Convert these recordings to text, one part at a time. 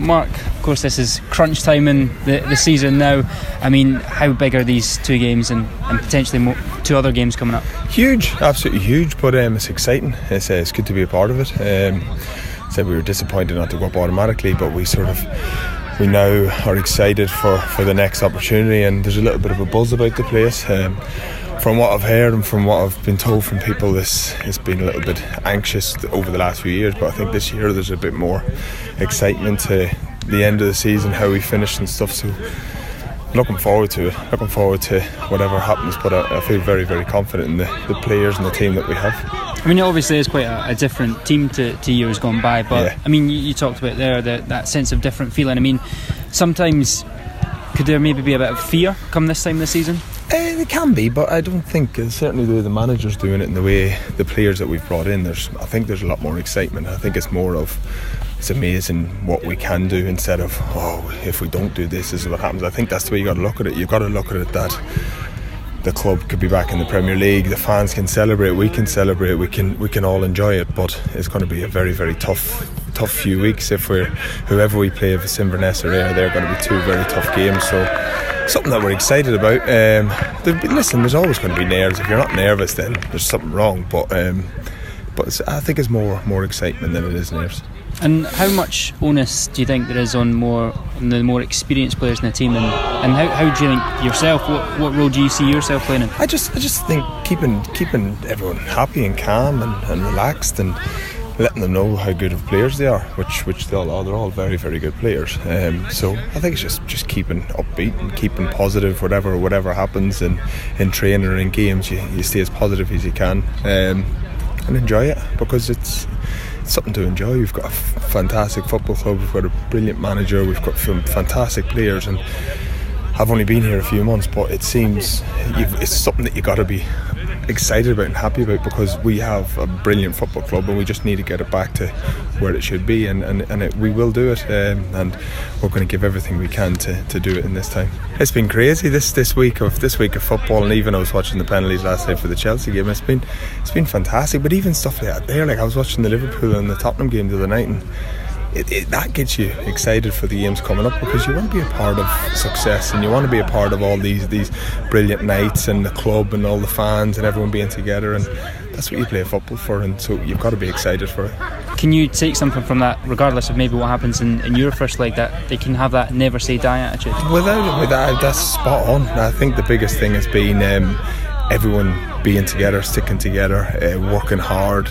Mark, of course this is crunch time in the season now. I mean, how big are these 2 games and potentially 2 other games coming up? Huge, absolutely huge, but it's exciting. It's good to be a part of it. Said we were disappointed not to go up automatically, but we now are excited for the next opportunity, and there's a little bit of a buzz about the place. From what I've heard and from what I've been told from people, this has been a little bit anxious over the last few years, but I think this year there's a bit more excitement to the end of the season, how we finish and stuff, so looking forward to whatever happens, but I feel very, very confident in the players and the team that we have. I mean, it obviously is quite a different team to years gone by, but yeah. I mean, you talked about there that sense of different feeling. I mean, sometimes could there maybe be a bit of fear come this time this season? It can be, but I don't think, certainly the way the manager's doing it and the way the players that we've brought in, I think there's a lot more excitement. I think it's more of, it's amazing what we can do instead of, if we don't do this is what happens. I think that's the way you got to look at it. You've got to look at it that the club could be back in the Premier League, the fans can celebrate, we can celebrate, we can all enjoy it, but it's going to be a very, very tough few weeks. Whoever we play, if it's Inverness or Ayr, they're going to be 2 very tough games, so something that we're excited about. Listen, there's always going to be nerves. If you're not nervous, then there's something wrong, but I think it's more excitement than it is nerves. And how much onus do you think there is on the more experienced players in the team, and how do you think yourself, what role do you see yourself playing in? I just think keeping everyone happy and calm and relaxed, and letting them know how good of players they are, which they all are. They're all very, very good players. So I think it's just keeping upbeat and keeping positive, whatever happens in training or in games. You stay as positive as you can, and enjoy it, because it's something to enjoy. We've got a fantastic football club, we've got a brilliant manager, we've got some fantastic players, and I've only been here a few months, but it seems it's something that you got to be excited about and happy about, because we have a brilliant football club and we just need to get it back to where it should be, and we will do it, and we're going to give everything we can to do it in this time. It's been crazy this week of football, and even I was watching the penalties last night for the Chelsea game. It's been fantastic, but even stuff like that there, like I was watching the Liverpool and the Tottenham game the other night, and that gets you excited for the games coming up, because you want to be a part of success, and you want to be a part of all these brilliant nights, and the club and all the fans and everyone being together, and that's what you play football for, and so you've got to be excited for it. Can you take something from that, regardless of maybe what happens in your first leg, that they can have that never say die attitude? Without that's spot on. I think the biggest thing has been everyone being together, sticking together, working hard.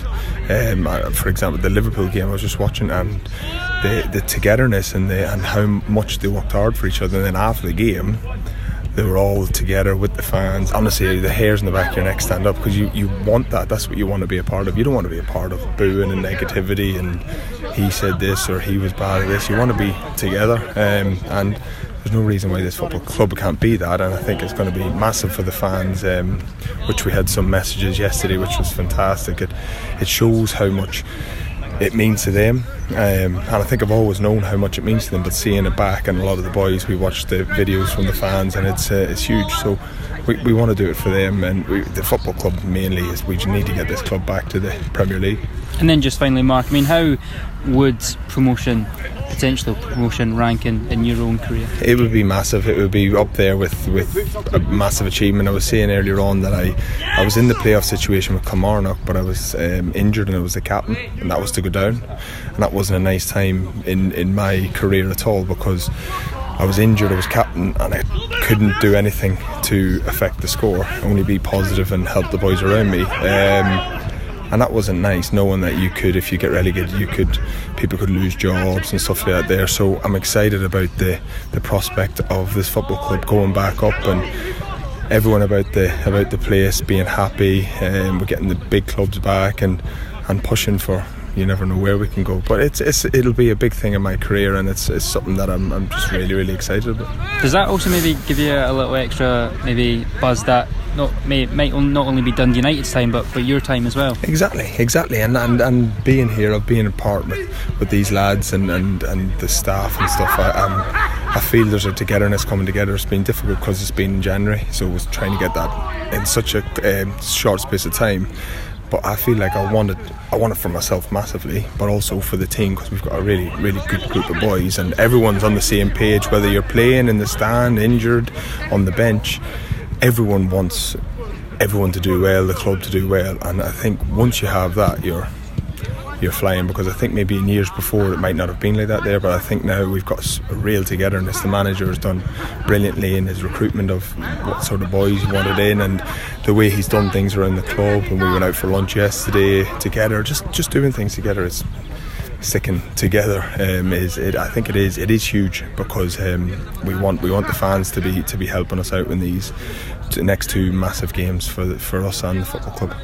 For example, the Liverpool game I was just watching, and the togetherness and how much they worked hard for each other, and then after the game they were all together with the fans. Honestly, the hairs in the back of your neck stand up, because you want that. That's what you want to be a part of. You don't want to be a part of booing and negativity and he said this or he was bad at this. You want to be together, and there's no reason why this football club can't be that, and I think it's going to be massive for the fans, which we had some messages yesterday, which was fantastic. It shows how much it means to them, and I think I've always known how much it means to them, but seeing it back, and a lot of the boys, we watched the videos from the fans, and it's huge. So we want to do it for them, and the football club mainly is we need to get this club back to the Premier League. And then just finally, Mark, I mean, how would potential promotion rank in your own career? It would be massive. It would be up there with a massive achievement. I was saying earlier on that I was in the playoff situation with Kilmarnock, but I was injured and I was the captain, and that was to go down, and that wasn't a nice time in my career at all, because I was injured, I was captain, and I couldn't do anything to affect the score, only be positive and help the boys around me. And that wasn't nice, knowing that you could, if you get relegated, people could lose jobs and stuff like that there. So I'm excited about the prospect of this football club going back up, and everyone about the place being happy, and we're getting the big clubs back and pushing for. You never know where we can go, but it'll be a big thing in my career, and it's something that I'm just really, really excited about. Does that also maybe give you a little extra maybe buzz that might not only be Dundee United's time, but for your time as well? Exactly, and being here, of being a part with these lads and the staff and stuff, I feel there's a togetherness coming together. It's been difficult because it's been in January, so I was trying to get that in such a short space of time. but I feel like I want it for myself massively, but also for the team, because we've got a really, really good group of boys, and everyone's on the same page. Whether you're playing in the stand, injured, on the bench, everyone wants everyone to do well, the club to do well, and I think once you have that, you're flying. Because I think maybe in years before it might not have been like that there, but I think now we've got a real togetherness. The manager has done brilliantly in his recruitment of what sort of boys he wanted in, and the way he's done things around the club. And we went out for lunch yesterday together, just doing things together. It's sticking together. I think it is huge, because we want the fans to be helping us out in these next two massive games for us and the football club.